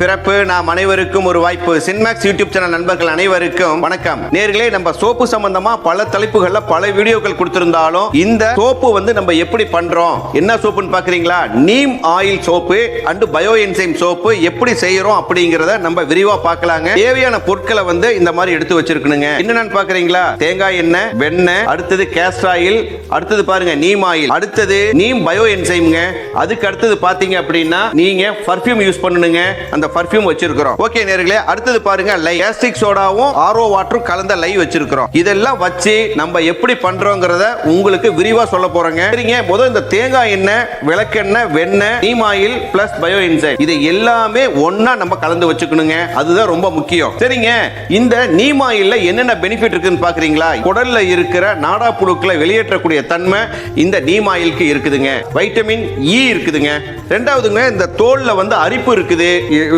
பிறப்பு நாம் அனைவருக்கும் ஒரு வாய்ப்பு. சின்மேக்ஸ் யூடியூப் சேனல் நண்பர்கள் அனைவருக்கும் வணக்கம். நேர்களே, நம்ம சோப்பு சம்பந்தமா பல தலைப்புகள்ல பல வீடியோக்கள் கொடுத்திருந்தாலும் இந்த சோப்பு நம்ம எப்படி பண்றோம், என்ன சோப்புன்னு பாக்குறீங்களா? Neem oil soap and bio enzyme soap எப்படி செய்யறோம் அப்படிங்கறத நம்ம விரிவா பார்க்கலாங்க. தேவையான பொருட்களை இந்த மாதிரி எடுத்து வச்சிருக்கணுங்க. என்னன்னு பாக்குறீங்களா? தேங்காய் எண்ணெய், வெண்ணெய், அடுத்தது கேஸ்டர் ஆயில், அடுத்தது பாருங்க நீம் ஆயில், அடுத்தது நீம் பயோ என்சைம்ங்க. அதுக்கு அடுத்தது பாத்தீங்க அப்படின்னா நீங்க பர்ஃபியூம் யூஸ் பண்ணணுங்க. அந்த பர்ஃபியூம் வச்சிருக்கிறோம். ஓகே நேர்களே, அடுத்தது பாருங்க கேஸ்டிக் சோடாவும் ஆர்ஓ வாட்டரும் கலந்த லை வச்சிருக்கிறோம். இதெல்லாம் வச்சு நம்ம எப்படி பண்றோம்ங்கறத உங்களுக்கு விரிவா சொல்ல போறேங்க. சரிங்க, முதல்ல இந்த தேங்காய் எண்ணெய், விளக்கெண்ணெய், வெண்ணெய், neem oil plus bio enzyme இது எல்லாமே ஒண்ணா நம்ம கலந்து வச்சுக்கணுங்க. அதுதான் ரொம்ப முக்கியம். சரிங்க, இந்த நீம் ஆயில்ல என்னென்ன பெனிஃபிட் இருக்குன்னு பாக்குறீங்களா? குடல்ல இருக்கிற நாடா புழுக்களை வெளியேற்றக்கூடிய தன்மை இந்த நீம் ஆயிலுக்கு இருக்குதுங்க. வைட்டமின் இ இருக்குதுங்க. ரெண்டாவதுங்க, இந்த தோல்ல அரிப்பு இருக்குது,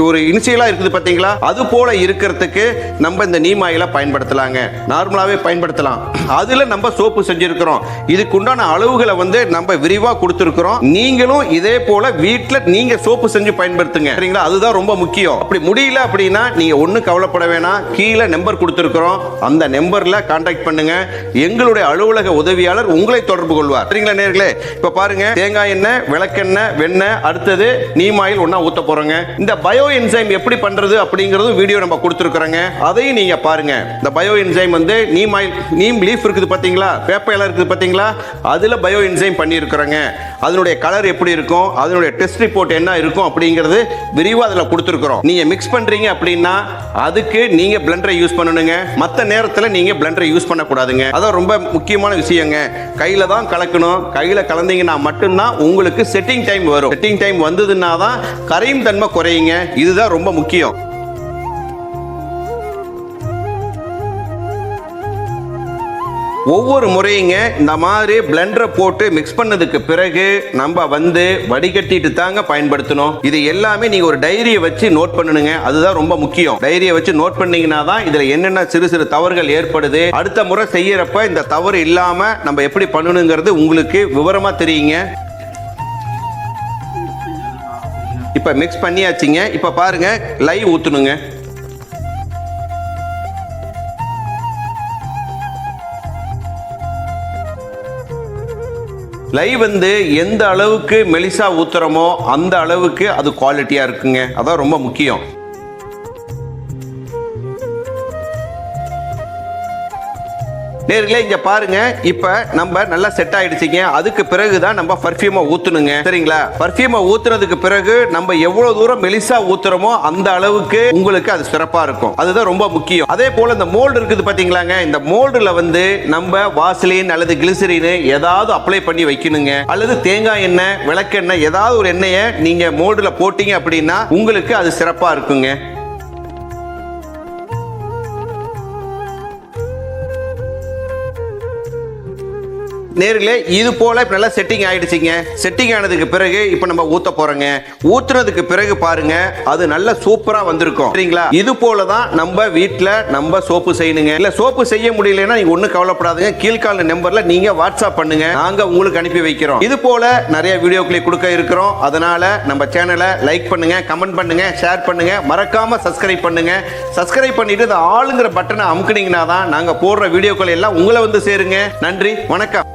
ஒரு இனிஷியலா இருக்குது பாத்தீங்களா? அது போல இருக்கிறதுக்கு நம்ம இந்த நீம் ஆயிலை பயன்படுத்தலாங்க. நார்மலாவே பயன்படுத்தலாம். அதுல நம்ம சோப்பு செஞ்சிருக்கிறோம். இதுக்கு உண்டான அளவுகளை நம்ம விரிவா கொடுத்திருக்கிறோம். நீங்களும் இதே போல வீட்ல நீங்க சோப்பு செஞ்சு பயன்படுத்துங்க. சரிங்களா? அதுதான் ரொம்ப முக்கியம். அப்படி முடியல அப்படின்னா நீங்க ஒண்ணு கவலைப்பட வேணாம். கீழே நம்பர் கொடுத்திருக்கிறோம். அந்த நம்பர்ல கான்டாக்ட் பண்ணுங்க. எங்களுடைய அலுவலக உதவியாளர் உங்களை தொடர்பு கொள்வார். சரிங்களா நேர்களே? இப்ப பாருங்க, தேங்காய் எண்ணெய், விளக்கெண்ணெய், வெண்ணெய், அடுத்தது நீம் ஆயில் ஒண்ணா ஊத்த போறோங்க. இந்த பயோ என்சைம் எப்படி பண்றது அப்படிங்கறது வீடியோ நம்ம கொடுத்திருக்கிறோங்க. அதையும் நீங்க பாருங்க. இந்த bio enzyme neem oil, neem leaf இருக்குது பாத்தீங்களா? வேப்ப இலை இருக்குது பாத்தீங்களா? அதுல பயோ என்சைம் பண்ணி இருக்கிறாங்க. அதனுடைய கலர் எப்படி இருக்கும், அதனுடைய டெஸ்ட் ரிப்போர்ட் என்ன இருக்கும் அப்படிங்கிறது விரிவா அதுல கொடுத்திருக்கிறோம். நீங்க மிக்ஸ் பண்றீங்க அப்படின்னா அதுக்கு நீங்க பிளெண்டரை யூஸ் பண்ணணுங்க. மத்த நேரத்துல நீங்க பிளெண்டரை யூஸ் பண்ண கூடாதுங்க. அதான் ரொம்ப முக்கியமான விஷயங்க. கையில தான் கலக்கணும். கையில கலந்தீங்கன்னா மட்டும்தான் உங்களுக்கு செட்டிங் டைம் வரும். செட்டிங் டைம் வந்ததுன்னா தான் கரையும் தன்மை குறையுங்க. இதுதான் ரொம்ப முக்கியம். ஒவ்வொரு முறையுங்க இந்த மாதிரி பிளெண்டரை போட்டு மிக்ஸ் பண்ணதுக்கு பிறகு நம்ம வடிகட்டிட்டு தாங்க பயன்படுத்தணும். இது எல்லாமே நீங்க ஒரு டைரியை வச்சு நோட் பண்ணணுங்க. அதுதான் ரொம்ப முக்கியம். டைரியை வச்சு நோட் பண்ணீங்கன்னா தான் இதுல என்னென்ன சிறு சிறு தவறுகள் ஏற்படுது, அடுத்த முறை செய்யறப்ப இந்த தவறு இல்லாம நம்ம எப்படி பண்ணணுங்கிறது உங்களுக்கு விவரமா தெரியுங்க. இப்ப மிக்ஸ் பண்ணியாச்சுங்க. இப்ப பாருங்க, லை ஊத்தணுங்க. லை எந்த அளவுக்கு மெலிசா ஊத்துறமோ அந்த அளவுக்கு அது குவாலிட்டியா இருக்குங்க. அதான் ரொம்ப முக்கியம். நேர்களே, இங்க பாருங்க, இப்ப நம்ம நல்லா செட் ஆயிடுச்சுங்க. அதுக்கு பிறகுதான் நம்ம பர்ஃபியூமை ஊத்தணுங்க. சரிங்களா? பர்ஃபியூமை ஊத்துனதுக்கு பிறகு நம்ம எவ்வளவு தூரம் மெலிசா ஊத்துறோமோ அந்த அளவுக்கு உங்களுக்கு அது சிறப்பா இருக்கும். அதுதான் ரொம்ப முக்கியம். அதே போல இந்த மோல்டு இருக்குது பாத்தீங்களாங்க? இந்த மோல்டுல நம்ம வாசலின் அல்லது கிளிசரின் ஏதாவது அப்ளை பண்ணி வைக்கணுங்க. அல்லது தேங்காய் எண்ணெய், விளக்கெண்ணெய் ஏதாவது ஒரு எண்ணெயை நீங்க மோல்டுல போட்டீங்க அப்படின்னா உங்களுக்கு அது சிறப்பா இருக்குங்க. நேர்களே, இது போல நல்லா செட்டிங் ஆயிடுச்சுங்க. செட்டிங் ஆனதுக்கு பிறகு இப்ப நம்ம ஊத்த போறோங்க. ஊத்துனதுக்கு பிறகு பாருங்க, அது நல்ல சூப்பரா வந்திருக்கும். சரிங்களா? இது போல தான் நம்ம வீட்ல நம்ம சோப்பு செய்யணுங்க. இல்ல சோப்பு செய்ய முடியலன்னா நீங்க ஒண்ணு கவலைப்படாதீங்க. கீழ்கால நம்பர்ல நீங்க வாட்ஸ்அப் பண்ணுங்க. நாங்க உங்களுக்கு அனுப்பி வைக்கிறோம். இது போல நிறைய வீடியோக்களை கொடுக்க இருக்கிறோம். அதனால நம்ம சேனலை லைக் பண்ணுங்க, கமெண்ட் பண்ணுங்க, ஷேர் பண்ணுங்க, மறக்காம சப்ஸ்கிரைப் பண்ணுங்க. சப்ஸ்கிரைப் பண்ணிட்டு இந்த ஆளுங்கிற பட்டனை அமுக்குனீங்கன்னா தான் நாங்க போடுற வீடியோக்கள் எல்லாம் உங்களை சேருங்க. நன்றி, வணக்கம்.